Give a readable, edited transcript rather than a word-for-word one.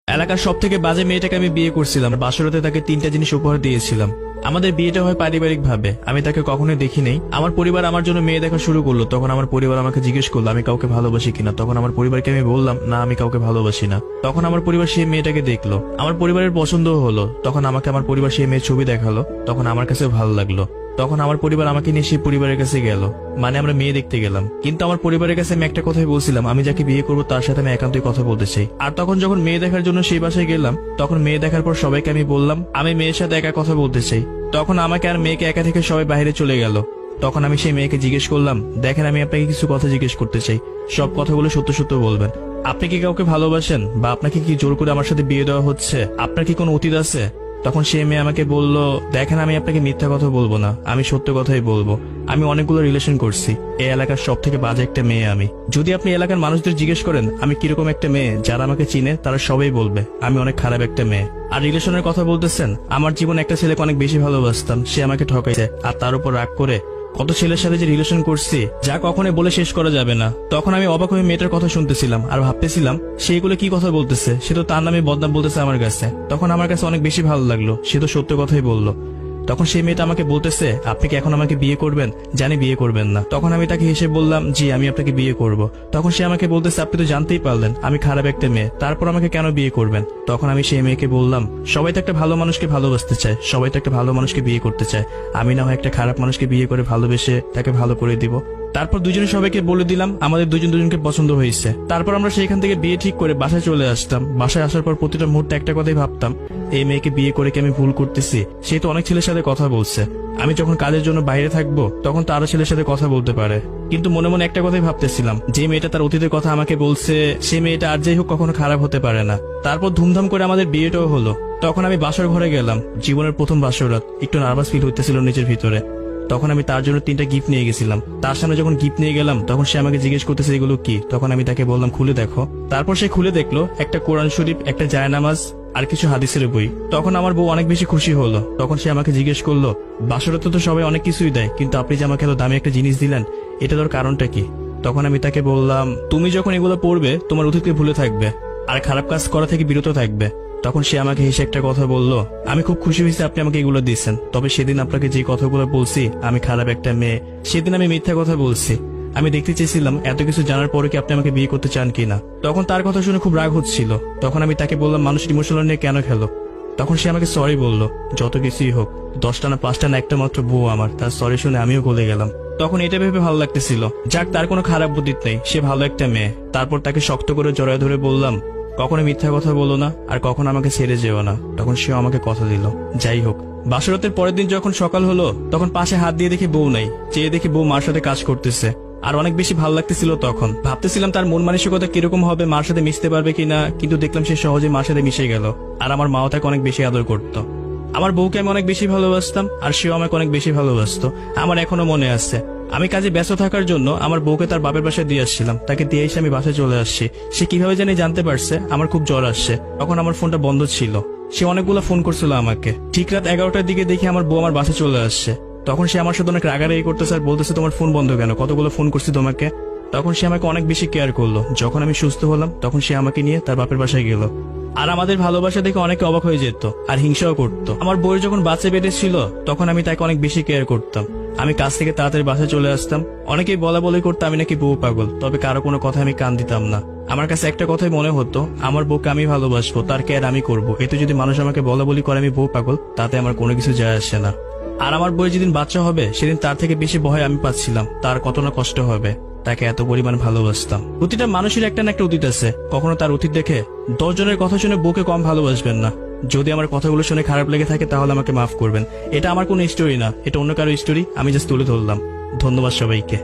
এলাকার সব থেকে বাজে মেয়েটাকে আমি বিয়ে করছিলাম। বাসরাতে তাকে 3টা জিনিস উপহার দিয়েছিলাম। আমাদের বিয়েটা হয় পারিবারিক ভাবে, আমি তাকে কখনোই দেখি নাই। আমার পরিবার আমার জন্য মেয়ে দেখা শুরু করলো। তখন আমার পরিবার আমাকে জিজ্ঞেস করলো আমি কাউকে ভালোবাসি কিনা। তখন আমার পরিবারকে আমি বললাম না, আমি কাউকে ভালোবাসি না। তখন আমার পরিবার সেই মেয়েটাকে দেখলো, আমার পরিবারের পছন্দ হলো। তখন আমাকে আমার পরিবার সেই মেয়ের ছবি দেখালো। তখন আমার কাছে ভালো লাগলো। তখন আমার পরিবার আমাকে নিয়ে সেই পরিবারের কাছে গেল, মানে আমরা মেয়ে দেখতে গেলাম। কিন্তু আমার পরিবারের কাছে আমি একটা কথাই বলছিলাম, আমি যাকে বিয়ে করবো তার সাথে আমি একান্তই কথা বলতে চাই। আর তখন যখন মেয়ে দেখার জন্য সেই বাসায় গেলাম, তখন মেয়ে দেখার পর সবাইকে আমি বললাম আমি মেয়ের সাথে একা কথা বলতে চাই। তখন আমাকে আর মেয়েকে একা থেকে সবাই বাইরে চলে গেল। তখন আমি সেই মেয়েকে জিজ্ঞেস করলাম, দেখেন আমি আপনাকে কিছু কথা জিজ্ঞেস করতে চাই, সব কথাগুলো সত্য সত্য বলবেন। আপনি কি কাউকে ভালোবাসেন, বা আপনাকে কি জোর করে আমার সাথে বিয়ে দেওয়া হচ্ছে? আপনার কি কোনো অতীত আছে? তখন সেই মেয়ে আমাকে বলল, দেখেন আমি আপনাকে মিথ্যা কথা বলবো না, আমি সত্য কথাই বলবো। আমি অনেকগুলো রিলেশন করছি। এই এলাকার সব থেকে বাজে একটা মেয়ে আমি। যদি আপনি এলাকার মানুষদের জিজ্ঞেস করেন আমি কিরকম একটা মেয়ে, যারা আমাকে চিনে তারা সবাই বলবে আমি অনেক খারাপ একটা মেয়ে। আর রিলেশনের কথা বলতেছেন, আমার জীবনে একটা ছেলেকে অনেক বেশি ভালোবাসতাম, সে আমাকে ঠকাইছে। আর তার উপর রাগ করে কত ছেলের সাথে যে রিলেশন করছি যা কখনোই বলে শেষ করা যাবে না। তখন আমি অবাক হয়ে মেয়েটার কথা শুনতেছিলাম আর ভাবতেছিলাম সেইগুলো কি কথা বলতেছে, সে তো তার নামে বদনাম বলতেছে আমার কাছে। তখন আমার কাছে অনেক বেশি ভালো লাগলো, সে তো সত্য কথাই বললো। তখন সেই মেয়েটা আমাকে বলতেছে আপনি কি এখন আমাকে বিয়ে করবেন? জানি বিয়ে করবেন না। তখন আমি তাকে হেসে বললাম জি আমি আপনাকে বিয়ে করব। তখন সে আমাকে বলতেছে আপনি তো জানতেই পারলেন আমি খারাপ একটা মেয়ে, তারপর আমাকে কেন বিয়ে করবেন? তখন আমি সেই মেয়েকে বললাম সবাই তো একটা ভালো মানুষকে ভালোবাসতে চায়, সবাই তো একটা ভালো মানুষকে বিয়ে করতে চায়, আমি না হয় একটা খারাপ মানুষকে বিয়ে করে ভালোবেসে তাকে ভালো করে দিব। তারপর দুজনে সবাইকে বলে দিলাম আমাদের দুজনকে পছন্দ হয়েছে। তারপর আমরা সেখান থেকে বিয়ে ঠিক করে বাসায় চলে আসতাম। বাসায় আসার পর প্রতিটা মুহূর্তে একটা কথাই ভাবতাম, এই মেয়েকে বিয়ে করে কি আমি ভুল করতেছি? সে তো অনেক ছেলের সাথে কথা বলছে, আমি যখন কাজের জন্য বাইরে থাকবো তখন তো আরো ছেলের সাথে কথা বলতে পারে। কিন্তু মনে মনে একটা কথাই ভাবতেছিলাম, যে মেয়েটা তার অতীতের কথা আমাকে বলছে সে মেয়েটা আর যাই হোক কখনো খারাপ হতে পারে না। তারপর ধুমধাম করে আমাদের বিয়েটাও হলো। তখন আমি বাসর ঘরে গেলাম, জীবনের প্রথম বাসর রাত, একটু নার্ভাস ফিল হইতেছিল নিজের ভিতরে। তখন আমি তার জন্য 3টা গিফট নিয়ে গেছিলাম। তার সামনে যখন গিফট নিয়ে গেলাম তখন সে আমাকে জিজ্ঞেস করতেছে এগুলো কি। তখন আমি তাকে বললাম খুলে দেখো। তারপর সে খুলে দেখলো একটা কোরআন শরীফ, একটা জায়নামাজ আর কিছু হাদিসের বই। তখন আমার বউ অনেক বেশি খুশি হলো। তখন সে আমাকে জিজ্ঞেস করলো বাসরাতে তো সবাই অনেক কিছুই দেয়, কিন্তু আপনি যে আমাকে এত দামি একটা জিনিস দিলেন, এটা তোর কারণটা কি? তখন আমি তাকে বললাম তুমি যখন এগুলো পড়বে তোমার অতীতকে ভুলে থাকবে আর খারাপ কাজ করা থেকে বিরত থাকবে। তখন সে আমাকে হেসে একটা কথা বলল, আমি খুব খুশি হয়েছি আপনি আমাকে এগুলো দিচ্ছেন, তবে সেদিন আপনাকে যে কথাগুলো বলছি আমি খারাপ একটা মেয়ে, সেদিন আমি মিথ্যা কথা বলছি। আমি দেখতে চেয়েছিলাম এত কিছু জানার পরে কি আপনি আমাকে বিয়ে করতে চান কিনা। তখন তার কথা শুনে খুব রাগ হচ্ছিল। তখন আমি তাকে বললাম মানুষ ইমোশনাল নিয়ে কেন খেলো? তখন সে আমাকে সরি বলল। যত কিছুই হোক 10টা না 5টা না একটা মাত্র বউ আমার, তার সরি শুনে আমিও গলে গেলাম। তখন এটা ভেবে ভালো লাগতেছিল যাক তার কোনো খারাপ বুদ্ধি নেই, সে ভালো একটা মেয়ে। তারপর তাকে শক্ত করে জড়ায় ধরে বললাম কখনো মিথ্যা কথা বলো না আর কখনো আমাকে ছেড়ে যেও না। তখন সেও আমাকে কথা দিল। যাই হোক বাসরাতের পরের দিন যখন সকাল হলো তখন পাশে হাত দিয়ে দেখি বউ নাই, চেয়ে দেখি বউ মার সাথে কাজ করতেছে। আর অনেক বেশি ভালো লাগতেছিল। তখন ভাবতেছিলাম তার মন মানসিকতা কিরকম হবে, মার সাথে মিশতে পারবে কিনা, কিন্তু দেখলাম সে সহজে মার সাথে মিশে গেল। আর আমার মাও তাকে অনেক বেশি আদর করতো। আমার বউকে আমি অনেক বেশি ভালোবাসতাম আর সেও আমাকে অনেক বেশি ভালোবাসতো। আমার এখনো মনে আছে আমি কাজে ব্যস্ত থাকার জন্য আমার বউকে তার বাপের বাসায় দিয়ে আসছিলাম। তাকে দিয়ে এসে আমি বাসায় চলে আসছি। সে কিভাবে জানি জানতে পারছে আমার খুব জ্বর আসছে। তখন আমার ফোনটা বন্ধ ছিল। সে অনেকগুলো ফোন করছিল আমাকে। ঠিক রাত 11টার দিকে দেখি আমার বউ আমার বাসায় চলে আসছে। তখন সে আমার সাথে অনেক রাগারাগি করতেছে আর বলতেছে তোমার ফোন বন্ধ কেন, কতগুলো ফোন করছি তোমাকে। তখন সে আমাকে অনেক বেশি কেয়ার করলো। যখন আমি সুস্থ হলাম তখন সে আমাকে নিয়ে তার বাপের বাসায় গেল। আর আমাদের ভালোবাসা দেখে অনেকে অবাক হয়ে যেত আর হিংসাও করতো। আমার বউয়ের যখন বাচ্চা পেটে ছিল তখন আমি তাকে অনেক বেশি কেয়ার করতাম। আমি কাজ থেকে তাড়াতাড়ি বাসায় চলে আসতাম। অনেকেই বলা বলি করতো আমি নাকি বউ পাগল, তবে কারো কোনো কথা আমি কান দিতাম না। আমার কাছে একটা কথাই মনে হতো, আমার বউকে আমি ভালোবাসবো, তার কেয়ার আমি করবো। এতে যদি মানুষ আমাকে বলা বলি করে আমি বউ পাগল, তাতে আমার কোনো কিছু যায় আসে না। আর আমার বউয়ের যেদিন বাচ্চা হবে সেদিন তার থেকে বেশি ভয় আমি পাচ্ছিলাম, তার কত না কষ্ট হবে। তাকে এত পরিমাণ ভালোবাসতাম। প্রতিটা মানুষের একটা না একটা অতীত আছে। কখনো তার অতীত দেখে 10 জনের কথা শুনে বউকে কম ভালোবাসবেন না। যদি আমার কথাগুলো শুনে খারাপ লেগে থাকে তাহলে আমাকে মাফ করবেন। এটা আমার কোনো স্টোরি না, এটা অন্য কারো স্টোরি, আমি জাস্ট তুলে ধরলাম। ধন্যবাদ সবাইকে।